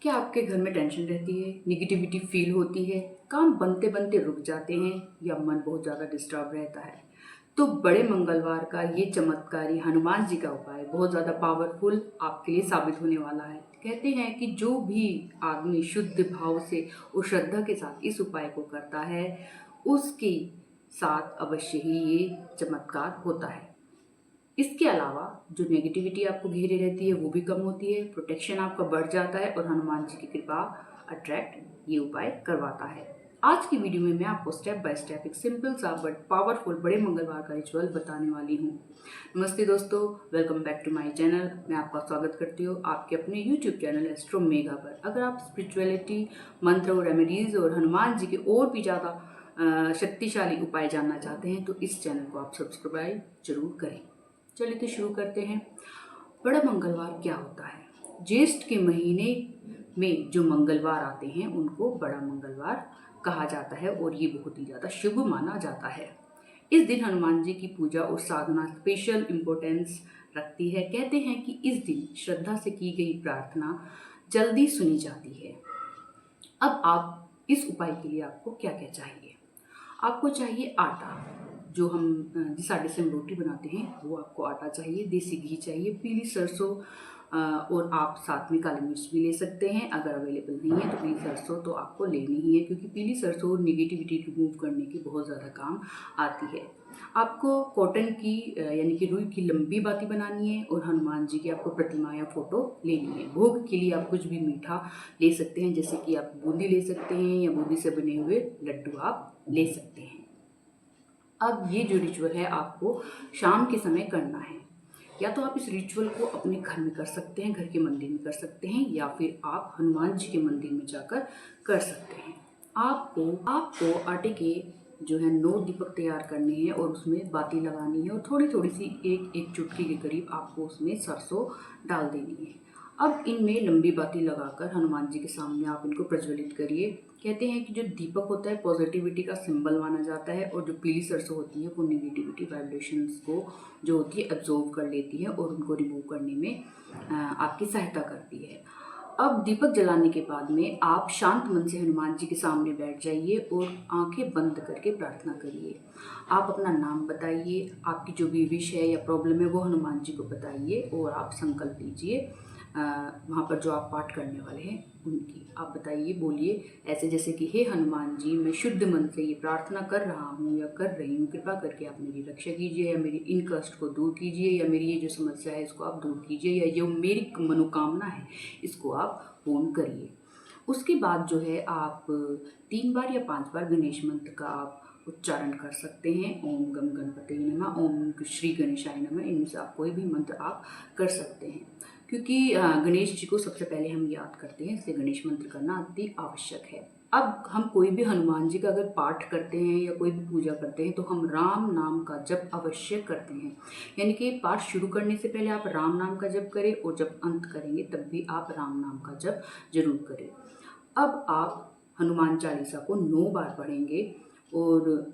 क्या आपके घर में टेंशन रहती है, निगेटिविटी फील होती है, काम बनते बनते रुक जाते हैं या मन बहुत ज़्यादा डिस्टर्ब रहता है? तो बड़े मंगलवार का ये चमत्कारी हनुमान जी का उपाय बहुत ज़्यादा पावरफुल आपके लिए साबित होने वाला है। कहते हैं कि जो भी आदमी शुद्ध भाव से और श्रद्धा के साथ इस उपाय को करता है, उसके साथ अवश्य ही ये चमत्कार होता है। इसके अलावा जो नेगेटिविटी आपको घेरे रहती है वो भी कम होती है, प्रोटेक्शन आपका बढ़ जाता है और हनुमान जी की कृपा अट्रैक्ट ये उपाय करवाता है। आज की वीडियो में मैं आपको स्टेप बाय स्टेप एक सिंपल सा बट पावरफुल बड़े मंगलवार का रिचुअल बताने वाली हूँ। नमस्ते दोस्तों, welcome back to my channel. मैं आपका स्वागत करती हूँ आपके अपने यूट्यूब चैनल एस्ट्रो मेगा पर। अगर आप स्पिरिचुअलिटी, मंत्र और रेमेडीज और हनुमान जी के और भी ज़्यादा शक्तिशाली उपाय जानना चाहते हैं तो इस चैनल को आप सब्सक्राइब जरूर करें। चलिए तो शुरू करते हैं। बड़ा मंगलवार क्या होता है? ज्येष्ठ के महीने में जो मंगलवार आते हैं उनको बड़ा मंगलवार कहा जाता है और ये बहुत ही ज़्यादा शुभ माना जाता है। इस दिन हनुमान जी की पूजा और साधना स्पेशल इम्पोर्टेंस रखती है। कहते हैं कि इस दिन श्रद्धा से की गई प्रार्थना जल्दी सुनी जाती है। अब आप इस उपाय के लिए आपको क्या क्या चाहिए? आपको चाहिए आटा, जो हम जिस आटे से हम रोटी बनाते हैं वो आपको आटा चाहिए, देसी घी चाहिए, पीली सरसों और आप साथ में काली मिर्च भी ले सकते हैं। अगर अवेलेबल नहीं है तो पीली सरसों तो आपको लेनी ही है, क्योंकि पीली सरसों नेगेटिविटी रिमूव करने की बहुत ज़्यादा काम आती है। आपको कॉटन की यानी कि रुई की लंबी बाती बनानी है और हनुमान जी की आपको प्रतिमा या फोटो लेनी है। भोग के लिए आप कुछ भी मीठा ले सकते हैं, जैसे कि आप बूंदी ले सकते हैं या बूंदी से बने हुए लड्डू आप ले सकते हैं। अब ये जो रिचुअल है आपको शाम के समय करना है। या तो आप इस रिचुअल को अपने घर में कर सकते हैं, घर के मंदिर में कर सकते हैं, या फिर आप हनुमान जी के मंदिर में जाकर कर सकते हैं। आपको आटे के जो है 9 दीपक तैयार करने हैं और उसमें बाती लगानी है और थोड़ी थोड़ी सी एक चुटकी के करीब आपको उसमें सरसों डाल देनी है। अब इनमें लंबी बाती लगाकर हनुमान जी के सामने आप इनको प्रज्वलित करिए। कहते हैं कि जो दीपक होता है पॉजिटिविटी का सिंबल माना जाता है और जो पीली सरसों होती है वो नेगेटिविटी वाइब्रेशंस को जो होती है एब्जॉर्ब कर लेती है और उनको रिमूव करने में आपकी सहायता करती है। अब दीपक जलाने के बाद में आप शांत मन से हनुमान जी के सामने बैठ जाइए और आंखें बंद करके प्रार्थना करिए। आप अपना नाम बताइए, आपकी जो भी विश है या प्रॉब्लम है वो हनुमान जी को बताइए और आप संकल्प लीजिए वहाँ पर जो आप पाठ करने वाले हैं उनकी आप बताइए, बोलिए ऐसे जैसे कि हे हनुमान जी, मैं शुद्ध मन से ये प्रार्थना कर रहा हूँ या कर रही हूँ, कृपा करके आप मेरी रक्षा कीजिए या मेरी इन कष्ट को दूर कीजिए या मेरी ये जो समस्या है इसको आप दूर कीजिए या जो मेरी मनोकामना है इसको आप पूर्ण करिए। उसके बाद जो है आप 3 बार या 5 बार गणेश मंत्र का आप उच्चारण कर सकते हैं। ओम गम गणपति नमः, ओम श्री गणेशाय नमः, इनमें से आप कोई भी मंत्र आप कर सकते हैं। क्योंकि गणेश जी को सबसे पहले हम याद करते हैं, इसलिए गणेश मंत्र करना अति आवश्यक है। अब हम कोई भी हनुमान जी का अगर पाठ करते हैं या कोई भी पूजा करते हैं तो हम राम नाम का जप अवश्य करते हैं। यानी कि पाठ शुरू करने से पहले आप राम नाम का जप करें और जब अंत करेंगे तब भी आप राम नाम का जप जरूर करें। अब आप हनुमान चालीसा को 9 बार पढ़ेंगे और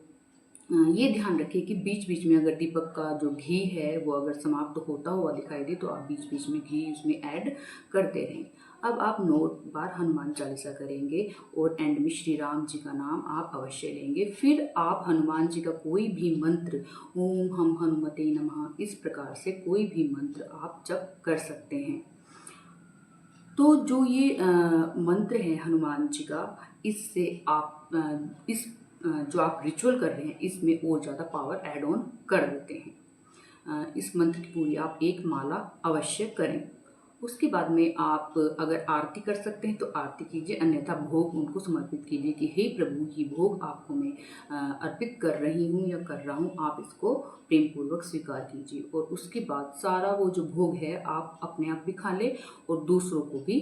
ये ध्यान रखिए कि बीच बीच में अगर दीपक का जो घी है वो अगर समाप्त होता हुआ दिखाई दे तो आप बीच बीच में घी उसमें ऐड करते रहें। अब आप 9 बार हनुमान चालीसा करेंगे और एंड में श्री राम जी का नाम आप अवश्य लेंगे। फिर आप हनुमान जी का कोई भी मंत्र, ओम हम हनुमते नमः, इस प्रकार से कोई भी मंत्र आप जप कर सकते हैं। तो जो ये मंत्र है हनुमान जी का, इससे आप इस जो आप रिचुअल कर रहे हैं इसमें और ज़्यादा पावर ऐड ऑन कर देते हैं। इस मंत्र की पूरी आप एक माला अवश्य करें। उसके बाद में आप अगर आरती कर सकते हैं तो आरती कीजिए, अन्यथा भोग उनको समर्पित कीजिए कि हे प्रभु, ये भोग आपको मैं अर्पित कर रही हूँ या कर रहा हूँ, आप इसको प्रेम पूर्वक स्वीकार कीजिए। और उसके बाद सारा वो जो भोग है आप अपने आप भी खा लें और दूसरों को भी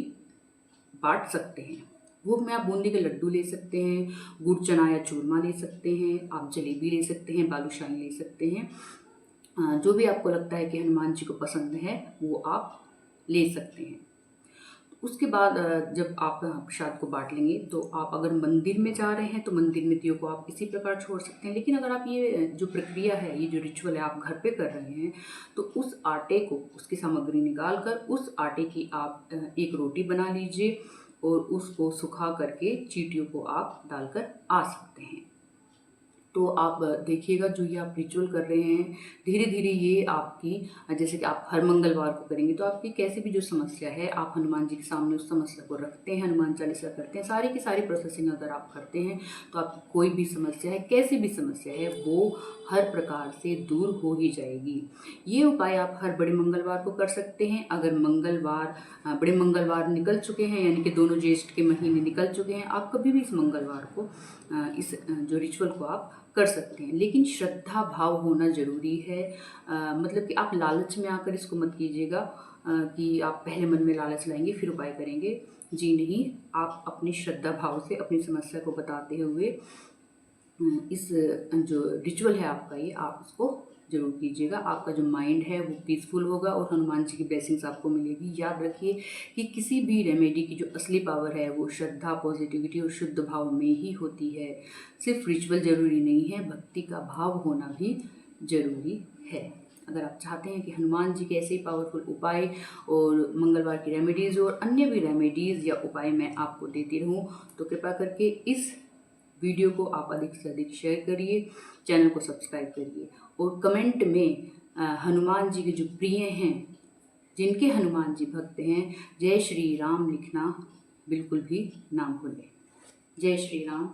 बांट सकते हैं। भोग में आप बूंदी के लड्डू ले सकते हैं, गुड़ चना या चूरमा ले सकते हैं, आप जलेबी ले सकते हैं, बालूशाही ले सकते हैं। जो भी आपको लगता है कि हनुमान जी को पसंद है वो आप ले सकते हैं। उसके बाद जब आप प्रसाद को बांट लेंगे तो आप अगर मंदिर में जा रहे हैं तो मंदिर में दियों को आप इसी प्रकार छोड़ सकते हैं। लेकिन अगर आप ये जो प्रक्रिया है, ये जो रिचुअल है आप घर पे कर रहे हैं तो उस आटे को, उसकी सामग्री निकाल कर उस आटे की आप एक रोटी बना लीजिए और उसको सुखा करके चींटियों को आप डालकर आ सकते हैं। तो आप देखिएगा, जो ये आप रिचुअल कर रहे हैं, धीरे धीरे ये आपकी, जैसे कि आप हर मंगलवार को करेंगे तो आपकी कैसी भी जो समस्या है, आप हनुमान जी के सामने उस समस्या को रखते हैं, हनुमान चालीसा करते हैं, सारी की सारी प्रोसेसिंग अगर आप करते हैं तो आपकी कोई भी समस्या है, कैसी भी समस्या है, वो हर प्रकार से दूर हो ही जाएगी। ये उपाय आप हर बड़े मंगलवार को कर सकते हैं। अगर बड़े मंगलवार निकल चुके हैं, यानी कि दोनों ज्येष्ठ के महीने निकल चुके हैं, आप कभी भी इस मंगलवार को इस जो रिचुअल को आप कर सकते हैं। लेकिन श्रद्धा भाव होना ज़रूरी है। मतलब कि आप लालच में आकर इसको मत कीजिएगा कि आप पहले मन में लालच लाएंगे फिर उपाय करेंगे। जी नहीं, आप अपनी श्रद्धा भाव से अपनी समस्या को बताते हुए इस जो रिचुअल है आपका, ये आप इसको जरूर कीजिएगा। आपका जो माइंड है वो पीसफुल होगा और हनुमान जी की ब्लेसिंग्स आपको मिलेगी। याद रखिए कि किसी भी रेमेडी की जो असली पावर है वो श्रद्धा, पॉजिटिविटी और शुद्ध भाव में ही होती है। सिर्फ रिचुअल जरूरी नहीं है, भक्ति का भाव होना भी जरूरी है। अगर आप चाहते हैं कि हनुमान जी के ऐसे ही पावरफुल उपाय और मंगलवार की रेमेडीज़ और अन्य भी रेमेडीज़ या उपाय मैं आपको देती रहूं, तो कृपा करके इस वीडियो को आप अधिक से अधिक शेयर करिए, चैनल को सब्सक्राइब करिए और कमेंट में हनुमान जी के जो प्रिय हैं, जिनके हनुमान जी भक्त हैं, जय श्री राम लिखना बिल्कुल भी ना भूलें। जय श्री राम।